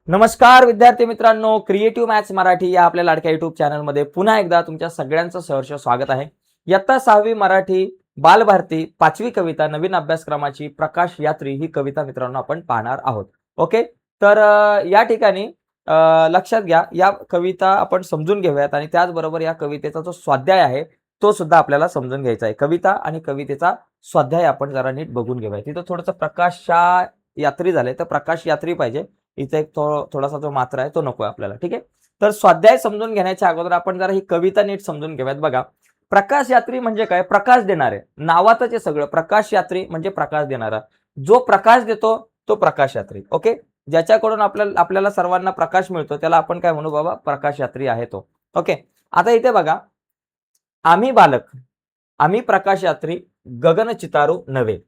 नमस्कार विद्यार्थी मित्रांनो, क्रिएटिव्ह मॅथ्स मराठी या आपल्या लाडक्या युट्यूब चॅनलमध्ये पुन्हा एकदा तुमच्या सगळ्यांचं सहर्ष स्वागत आहे. इयत्ता 6वी मराठी बालभारती 5वी कविता नवीन अभ्यासक्रमाची प्रकाश यात्री ही कविता मित्रांनो आपण पाहणार आहोत. ओके, तर या ठिकाणी लक्षात घ्या, या कविता आपण समजून घेऊयात आणि त्याचबरोबर या कवितेचा जो स्वाध्याय आहे तो सुद्धा आपल्याला समजून घ्यायचा आहे. कविता आणि कवितेचा स्वाध्याय आपण जरा नीट बघून घेऊया. तिथं थोडंसं प्रकाशा यात्री झालंय, तर प्रकाश यात्री पाहिजे. इथे एक थोडासा जो मात्रा आहे तो नको आपल्याला. ठीक आहे, तर स्वाध्याय समजून घेण्याच्या अगोदर आपण जरा ही कविता नीट समजून घेऊयात. बघा, प्रकाश यात्री म्हणजे काय? प्रकाश देणारे. नावातच आहे सगळं. प्रकाश यात्री म्हणजे प्रकाश देणारा. जो प्रकाश देतो तो प्रकाश यात्री. ओके, ज्याच्याकडून आपल्याला सर्वांना प्रकाश मिळतो त्याला आपण काय म्हणू बाबा? प्रकाश यात्री आहे तो. ओके, आता इथे बघा, आम्ही बालक, आम्ही प्रकाश यात्री, गगन चितारू नव्हे.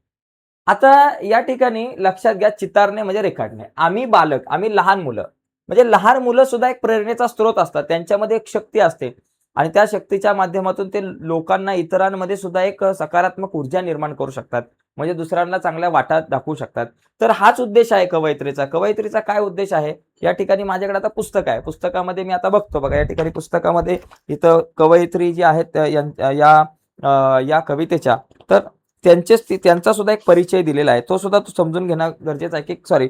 आता या ठिकाणी लक्षात घ्या, चितारणे म्हणजे रेखाटणे. आम्ही बालक, आम्ही लहान मुलं, म्हणजे लहान मुलं सुद्धा एक प्रेरणेचा स्रोत असतात. त्यांच्यामध्ये एक शक्ती असते आणि त्या शक्तीच्या माध्यमातून ते लोकांना, इतरांमध्ये सुद्धा एक सकारात्मक ऊर्जा निर्माण करू शकतात. म्हणजे दुसऱ्यांना चांगल्या वाटा दाखवू शकतात. तर हाच उद्देश आहे कवयित्रीचा. कवयित्रीचा काय उद्देश आहे? या ठिकाणी माझ्याकडे आता पुस्तक आहे. पुस्तकामध्ये मी आता बघतो बघा, या ठिकाणी पुस्तकामध्ये इथं कवयित्री जी आहेत या कवितेच्या, तर त्यांचा सुद्धा एक परिचय दिलेला आहे. तो सुद्धा समजून घेणं गरजेचं आहे की सॉरी,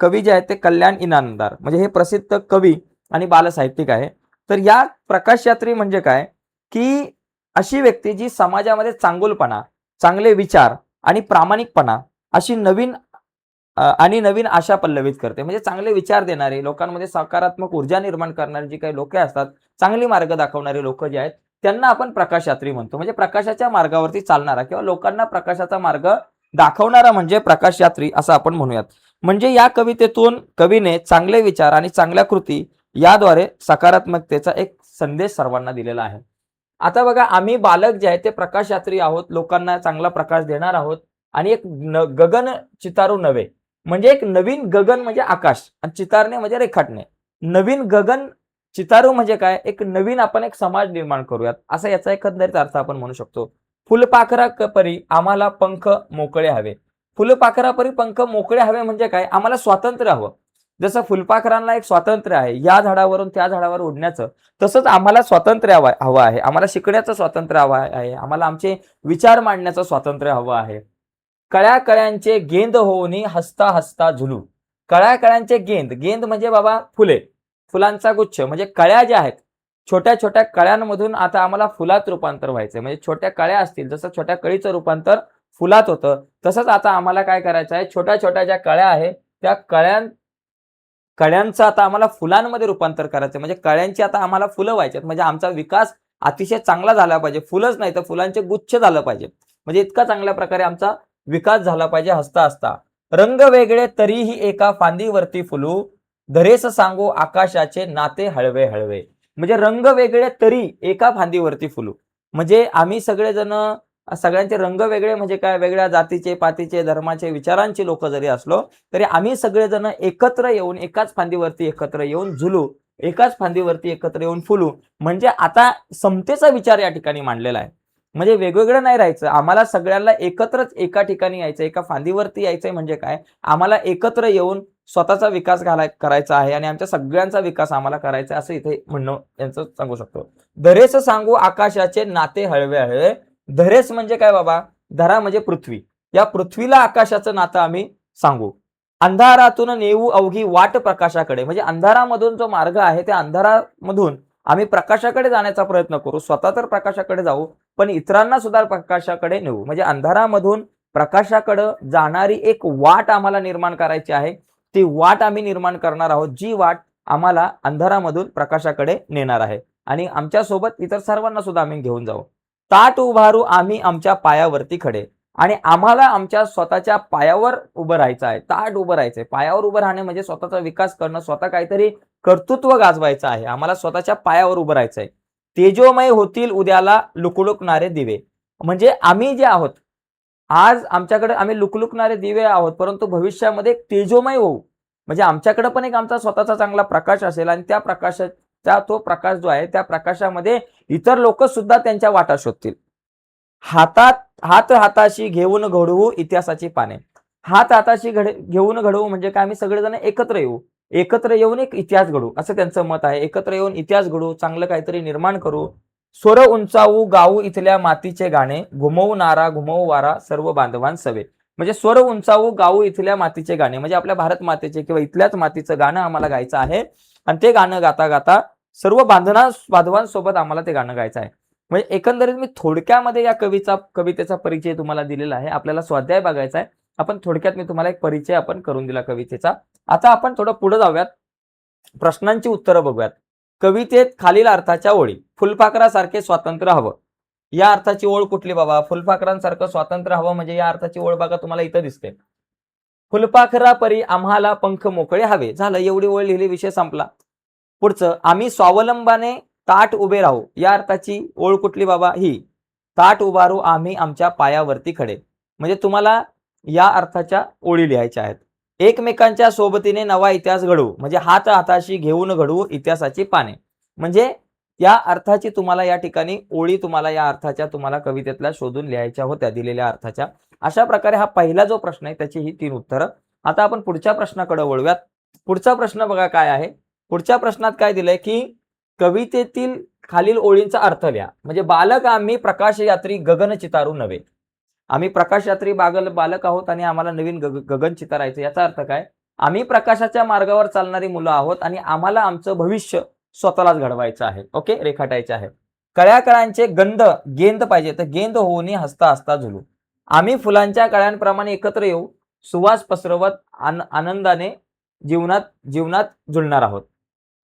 कवी जे आहेत ते कल्याण इनामदार, म्हणजे हे प्रसिद्ध कवी आणि बालसाहित्यिक आहे. तर या प्रकाश यात्री म्हणजे काय? की अशी व्यक्ती जी समाजामध्ये चांगुलपणा, चांगले विचार आणि प्रामाणिकपणा अशी नवीन आशा पल्लवित करते. म्हणजे चांगले विचार देणारे, लोकांमध्ये सकारात्मक ऊर्जा निर्माण करणारी जी काही लोक असतात, चांगली मार्ग दाखवणारे लोक जे आहेत, त्यांना आपण प्रकाश यात्री म्हणतो. म्हणजे प्रकाशाच्या मार्गावरती चालणारा किंवा लोकांना प्रकाशाचा मार्ग दाखवणारा म्हणजे प्रकाश यात्री असं आपण म्हणूयात. म्हणजे या कवितेतून कवीने चांगले विचार आणि चांगल्या कृती याद्वारे सकारात्मकतेचा एक संदेश सर्वांना दिलेला आहे. आता बघा, आम्ही बालक जे आहे ते प्रकाश यात्री आहोत, लोकांना चांगला प्रकाश देणार आहोत आणि एक गगन चितारू नवे, म्हणजे एक नवीन गगन म्हणजे आकाश आणि चितारणे म्हणजे रेखाटणे. नवीन गगन चितारू म्हणजे काय? एक नवीन आपण एक समाज निर्माण करूयात, असा याचा एकंदरीत अर्थ आपण म्हणू शकतो. फुलपाखरा परी आम्हाला पंख मोकळे हवे. फुलपाखरा परी पंख मोकळे हवे म्हणजे काय? आम्हाला स्वातंत्र्य हवं. जसं फुलपाखरांना एक स्वातंत्र्य आहे या झाडावरून त्या झाडावर उडण्याचं, तसंच आम्हाला स्वातंत्र्य हवं आहे. आम्हाला शिकण्याचं स्वातंत्र्य हवं आहे. आम्हाला आमचे विचार मांडण्याचं स्वातंत्र्य हवं आहे. कळ्या कळ्यांचे गेंद होऊनी हसता हसता झुलू. कळ्या कळ्यांचे गेंद, गेंद म्हणजे बाबा फुले, फुलांचा गुच्छ, म्हणजे कळ्या ज्या आहेत, छोट्या छोट्या कळ्यांमधून आता आम्हाला फुलात रूपांतर व्हायचंय. म्हणजे छोट्या कळ्या असतील, जसं छोट्या कळीचं रूपांतर फुलात होतं, तसंच आता आम्हाला काय करायचं आहे? छोट्या छोट्या ज्या कळ्या आहेत त्या कळ्यांचं आता आम्हाला फुलांमध्ये रूपांतर करायचं. म्हणजे कळ्यांची आता आम्हाला फुलं व्हायची, म्हणजे आमचा विकास अतिशय चांगला झाला पाहिजे. फुलंच नाही तर फुलांचे गुच्छ झालं पाहिजे. म्हणजे इतका चांगल्या प्रकारे आमचा विकास झाला पाहिजे हसता हसता. रंग वेगळे तरीही एका फांदीवरती फुलू, धरेस सांगू आकाशाचे नाते हळवे हळवे. म्हणजे रंग वेगळे तरी एका फांदीवरती फुलू, म्हणजे आम्ही सगळेजण, सगळ्यांचे रंग वेगळे म्हणजे काय? वेगळ्या जातीचे, पातीचे, धर्माचे, विचारांचे लोक जरी असलो तरी आम्ही सगळेजण एकत्र येऊन एकाच फांदीवरती एकत्र येऊन झुलू, एकाच फांदीवरती एकत्र येऊन फुलू. म्हणजे आता समतेचा विचार या ठिकाणी मांडलेला आहे. म्हणजे वेगवेगळं नाही राहायचं, आम्हाला सगळ्यांना एकत्रच एका ठिकाणी यायचं, एका फांदीवरती यायचंय. म्हणजे काय? आम्हाला एकत्र येऊन स्वतःचा विकास करायचा आहे आणि आमच्या सगळ्यांचा विकास आम्हाला करायचा आहे, असं इथे म्हणणं यांचं सांगू शकतो. धरेस सांगू आकाशाचे नाते हळवे हळवे. धरेस म्हणजे काय बाबा? धरा म्हणजे पृथ्वी. या पृथ्वीला आकाशाचं नातं आम्ही सांगू. अंधारातून नेऊ अवघी वाट प्रकाशाकडे, म्हणजे अंधारामधून जो मार्ग आहे त्या अंधारामधून आम्ही प्रकाशाकडे जाण्याचा प्रयत्न करू. स्वतः तर प्रकाशाकडे जाऊ, पण इतरांना सुद्धा प्रकाशाकडे नेऊ. म्हणजे अंधारामधून प्रकाशाकडे जाणारी एक वाट आम्हाला निर्माण करायची आहे. ती वाट आम्ही निर्माण करणार आहोत, जी वाट आम्हाला अंधारामधून प्रकाशाकडे नेणार आहे आणि आमच्या सोबत इतर सर्वांना सुद्धा आम्ही घेऊन जाऊ. ताट उभारू आम्ही आमच्या पायावरती खडे, आणि आम्हाला आमच्या स्वतःच्या पायावर उभं राहायचं आहे. ताट उभं राहायचंय. पायावर उभं राहणे म्हणजे स्वतःचा विकास करणं, स्वतः काहीतरी कर्तृत्व गाजवायचं आहे. आम्हाला स्वतःच्या पायावर उभं राहायचंय. तेजोमय होतील उद्याला लुकलुकणारे दिवे, म्हणजे आम्ही जे आहोत आज आमच्याकडे आम्ही लुकलुकणारे दिवे आहोत, परंतु भविष्यामध्ये एक तेजोमय होऊ. म्हणजे आमच्याकडे पण एक आमचा स्वतःचा चांगला प्रकाश असेल आणि त्या प्रकाशाचा तो प्रकाश जो आहे त्या प्रकाशामध्ये इतर लोक सुद्धा त्यांच्या वाटा शोधतील. हात हाताशी घेऊन घडवू इतिहासाची पाने. हात हाताशी घेऊन घडवू म्हणजे काय? आम्ही सगळेजण एकत्र येऊ एकत्र येऊन एक इतिहास घडू, असं त्यांचं मत आहे. एकत्र येऊन इतिहास घडू, चांगलं काहीतरी निर्माण करू. स्वर उंचावू गाऊ इथल्या मातीचे गाणे, घुमवू नारा घुमवू वारा सर्व बांधवांसवे. म्हणजे स्वर उंचावू गाऊ इथल्या मातीचे गाणे, म्हणजे आपल्या भारत मातेचे किंवा इथल्याच मातीचं गाणं आम्हाला गायचं आहे. आणि ते गाणं गाता गाता सर्व बांधवांसोबत आम्हाला ते गाणं गायचं आहे. म्हणजे एकंदरीत मी थोडक्यामध्ये या कवितेचा परिचय तुम्हाला दिलेला आहे. आपल्याला स्वाध्याय बघायचा आहे. आपण थोडक्यात मी तुम्हाला एक परिचय आपण करून दिला कवितेचा. आता आपण थोडं पुढे जाऊयात, प्रश्नांची उत्तरं बघूयात. कवितेत खालील अर्थाच्या ओळी. फुलपाखरासारखे स्वातंत्र्य हवं, या अर्थाची ओळ कुठली बाबा? फुलपाखरांसारखं स्वातंत्र्य हवं म्हणजे या अर्थाची ओळ बघा, तुम्हाला इथं दिसते. फुलपाखरा परी आम्हाला पंख मोकळे हवे. झालं, एवढी ओळ लिहिली, विषय संपला. पुढचं, आम्ही स्वावलंबाने ताठ उभे राहू, या अर्थाची ओळ कुठली बाबा? ही, ताठ उभारू आम्ही आमच्या पायावरती खडे. म्हणजे तुम्हाला या अर्थाच्या ओळी लिहायच्या आहेत. एकमेकांच्या सोबतीने नवा इतिहास घडवू, म्हणजे हात हाताशी घेऊन घडवू इतिहासाची पाने. म्हणजे या अर्थाची तुम्हाला या ठिकाणी ओळी तुम्हाला या अर्थाच्या तुम्हाला कवितेतल्या शोधून लिहायच्या होत्या, दिलेल्या अर्थाच्या. अशा प्रकारे हा पहिला जो प्रश्न आहे त्याची ही 3 उत्तरं. आता आपण पुढच्या प्रश्नाकडे वळूयात. पुढचा प्रश्न बघा काय आहे. पुढच्या प्रश्नात काय दिलंय की कवितेतील खालील ओळींचा अर्थ लिहा. म्हणजे बालक आम्ही प्रकाशयात्री गगन चितारू नव्हे. आम्ही प्रकाशयात्री बालक आहोत आणि आम्हाला नवीन गगन चितारायचं. याचा अर्थ काय? आम्ही प्रकाशाच्या मार्गावर चालणारी मुलं आहोत आणि आम्हाला आमचं भविष्य स्वतःलाच घडवायचं आहे. ओके, रेखाटायचे आहे. कळ्या कळ्यांचे गेंद पाहिजे, तर गेंद होऊनी हसता हसता झुलू. आम्ही फुलांच्या कळ्यांप्रमाणे एकत्र येऊ, सुवास पसरवत आनंदाने जीवनात झुलणार आहोत.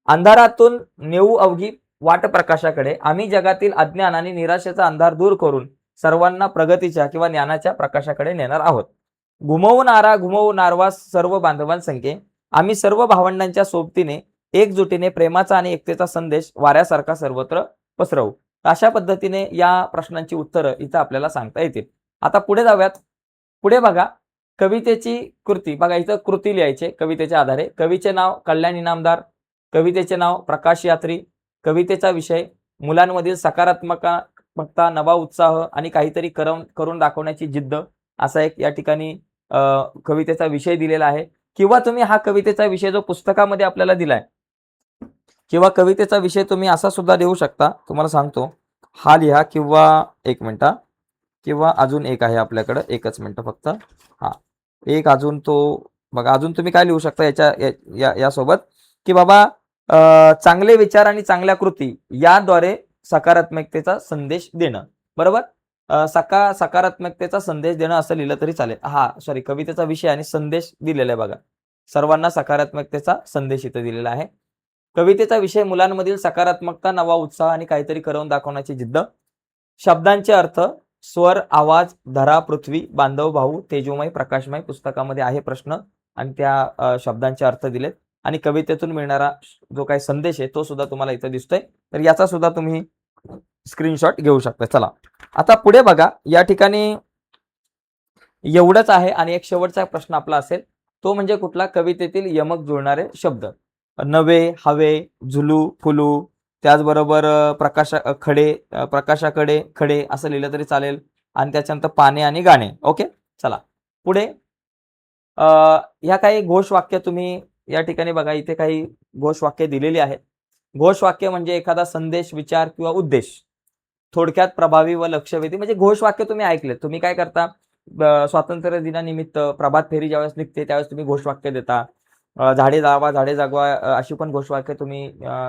अंधारातून नेऊ अवघी वाट प्रकाशाकडे. आम्ही जगातील अज्ञान आणि निराशेचा अंधार दूर करून सर्वांना प्रगतीच्या किंवा ज्ञानाच्या प्रकाशाकडे नेणार आहोत. घुमवू नारवा सर्व बांधवांसंख्ये. आम्ही सर्व भावंडांच्या सोबतीने एकजुटीने प्रेमाचा आणि एकतेचा संदेश वाऱ्यासारखा सर्वत्र पसरवू. अशा पद्धतीने या प्रश्नांची उत्तरं इथं आपल्याला सांगता येतील. आता पुढे जाऊयात. पुढे बघा, कवितेची कृती बघा, इथं कृती लिहायचे कवितेच्या आधारे. कवीचे नाव कल्याण इनामदार, कवितेचे नाव प्रकाश यात्री, कवितेचा विषय मुलांमधील सकारात्मकता, नवा उत्साह आणि काहीतरी करून दाखवण्याची जिद्द, असा एक या ठिकाणी कवितेचा विषय दिलेला आहे. किंवा तुम्ही हा कवितेचा विषय जो पुस्तकामध्ये आपल्याला दिलाय, किंवा कवितेचा विषय तुम्ही असा सुद्धा देऊ शकता. तुम्हाला सांगतो, हा लिहा, किंवा एक मिनिट, किंवा अजून एक आहे आपल्याकडे, एकच मिनिट फक्त. हा एक अजून तो बघा, अजून तुम्ही काय लिहू शकता या सोबत, की बाबा चांगले विचार आणि चांगल्या कृती याद्वारे सकारात्मकतेचा संदेश देणं. बरोबर, सकारात्मकतेचा संदेश देणं असं लिहिलं तरी चालेल. हा सॉरी, कवितेचा विषय आणि संदेश दिलेला आहे बघा. सर्वांना सकारात्मकतेचा संदेश इथं दिलेला आहे. कवितेचा विषय मुलांमधील सकारात्मकता, नवा उत्साह आणि काहीतरी करून दाखवण्याची जिद्द. शब्दांचे अर्थ स्वर, आवाज, धरा, पृथ्वी, बांधव, भाऊ, तेजोमय, प्रकाशमय. पुस्तकामध्ये आहे प्रश्न आणि त्या शब्दांचे अर्थ दिलेत. आणि कवितेतून मिळणारा जो काही संदेश आहे तो सुद्धा तुम्हाला इथं दिसतोय. तर याचा सुद्धा तुम्ही स्क्रीनशॉट घेऊ शकता. चला आता पुढे बघा, या ठिकाणी एवढंच आहे आणि एक शेवटचा प्रश्न आपला असेल, तो म्हणजे कुठला? कवितेतील यमक जुळणारे शब्द. नवे, हवे, झुलू, फुलू, त्याचबरोबर प्रकाशाकडे खडे असं लिहिलं तरी चालेल. आणि त्याच्यानंतर पाने आणि गाणे. ओके, चला पुढे. ह्या काही घोषवाक्य तुम्ही या ठिकाणी बघा, इथे काही घोषवाक्य दिलेली आहेत. घोषवाक्य म्हणजे एखादा संदेश, विचार किंवा उद्देश थोडक्यात प्रभावी व लक्षवेधी. म्हणजे घोषवाक्य तुम्ही ऐकले, तुम्ही काय करता, स्वातंत्र्य दिनानिमित्त प्रभात फेरी ज्यावेळेस निघते त्यावेळेस तुम्ही घोषवाक्य देता. झाडे लावा झाडे जगवा अशी पण घोषवाक्य तुम्ही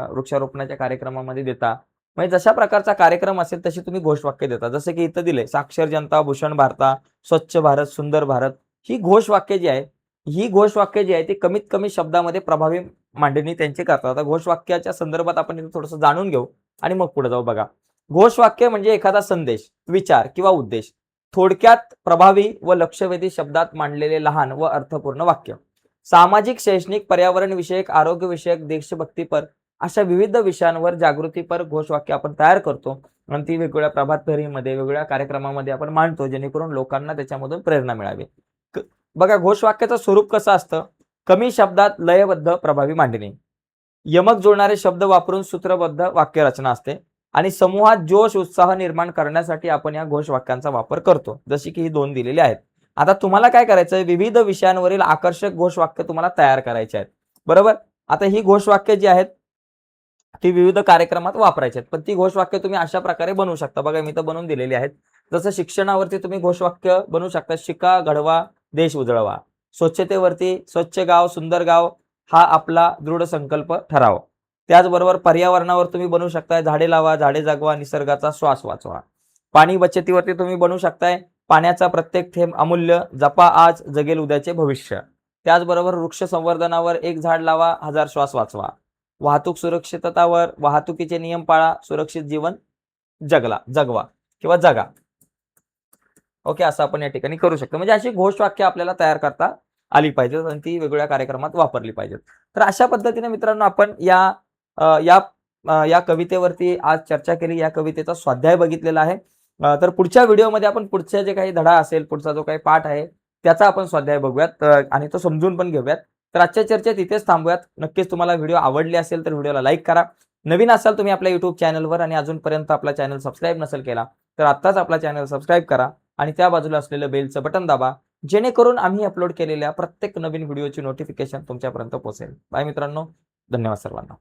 वृक्षारोपणाच्या कार्यक्रमामध्ये देता. म्हणजे जशा प्रकारचा कार्यक्रम असेल तशी तुम्ही घोषवाक्य देता. जसं की इथं दिले, साक्षर जनता, भूषण भारता, स्वच्छ भारत, सुंदर भारत. ही घोषवाक्य जी आहे ती कमीत कमी शब्दामध्ये प्रभावी मांडणी त्यांची करतात. आता घोषवाक्याच्या संदर्भात आपण इथे थोडंसं जाणून घेऊ आणि मग पुढे जाऊ. बघा, घोषवाक्य म्हणजे एखादा संदेश, विचार किंवा उद्देश थोडक्यात प्रभावी व लक्षवेधी शब्दात मांडलेले लहान व अर्थपूर्ण वाक्य. सामाजिक, शैक्षणिक, पर्यावरण विषयक, आरोग्य विषयक, देशभक्तीपर अशा विविध विषयांवर जागृतीपर घोषवाक्य आपण तयार करतो आणि ती वेगवेगळ्या प्रभात फेरीमध्ये, वेगवेगळ्या कार्यक्रमामध्ये आपण मांडतो, जेणेकरून लोकांना त्याच्यामधून प्रेरणा मिळावी. बघा, घोषवाक्याचं स्वरूप कसं असतं? कमी शब्दात लयबद्ध प्रभावी मांडणी, यमक जुळणारे शब्द वापरून सूत्रबद्ध वाक्यरचना असते आणि समूहात जोश, उत्साह निर्माण करण्यासाठी आपण या घोषवाक्यांचा वापर करतो, जशी की ही 2 दिलेली आहेत. आता तुम्हाला काय करायचं आहे, विविध विषयांवरील आकर्षक घोषवाक्य तुम्हाला तयार करायचे आहेत. बरोबर, आता ही घोषवाक्य जी आहेत ती विविध कार्यक्रमात वापरायची आहेत, पण ती घोषवाक्य तुम्ही अशा प्रकारे बनवू शकता. बघा मी तर बनवून दिलेली आहेत. जसं शिक्षणावरती तुम्ही घोषवाक्य बनवू शकता, शिका, घडवा, देश उजळवा. स्वच्छतेवरती स्वच्छ गाव, सुंदर गाव हा आपला दृढ संकल्प ठराव. त्याचबरोबर पर्यावरणावर तुम्ही बनवू शकताय, झाडे लावा, झाडे जगवा, निसर्गाचा श्वास वाचवा. पाणी बचतीवरती तुम्ही बनवू शकताय, पाण्याचा प्रत्येक थेंब अमूल्य, जपा आज, जगेल उद्याचे भविष्य. त्याचबरोबर वृक्ष संवर्धनावर एक झाड लावा, 1000 श्वास वाचवा. वाहतूक सुरक्षिततावर वाहतुकीचे नियम पाळा, सुरक्षित जीवन जगवा किंवा जगा. ओके, असं आपण या ठिकाणी करू शकतो. म्हणजे अशी घोषवाक्य आपल्याला तयार करता आली पाहिजेत आणि ती वेगवेगळ्या कार्यक्रमात वापरली पाहिजेत. तर अशा पद्धतीने मित्रांनो आपण या कवितेवरती आज चर्चा केली. या कवितेचा स्वाध्याय बघितलेला आहे. तर पुढच्या व्हिडिओमध्ये आपण पुढचे जे काही धडा असेल, पुढचा जो काही पाठ आहे त्याचा आपण स्वाध्याय बघूयात आणि तो समजून पण घेऊयात. तर आजच्या चर्चेत इथेच थांबूयात. नक्कीच तुम्हाला व्हिडिओ आवडली असेल तर व्हिडिओला लाईक करा. नवीन असाल तुम्ही आपल्या YouTube चॅनलवर आणि अजूनपर्यंत आपला चॅनल सबस्क्राईब नसेल केला तर आत्ताच आपला चॅनल सबस्क्राईब करा आणि त्या बाजूला असलेलं बेलचं बटन दाबा, जेणेकरून आम्ही अपलोड केलेल्या प्रत्येक नवीन व्हिडिओची नोटिफिकेशन तुमच्यापर्यंत पोहोचेल. बाय मित्रांनो, धन्यवाद सर्वांना.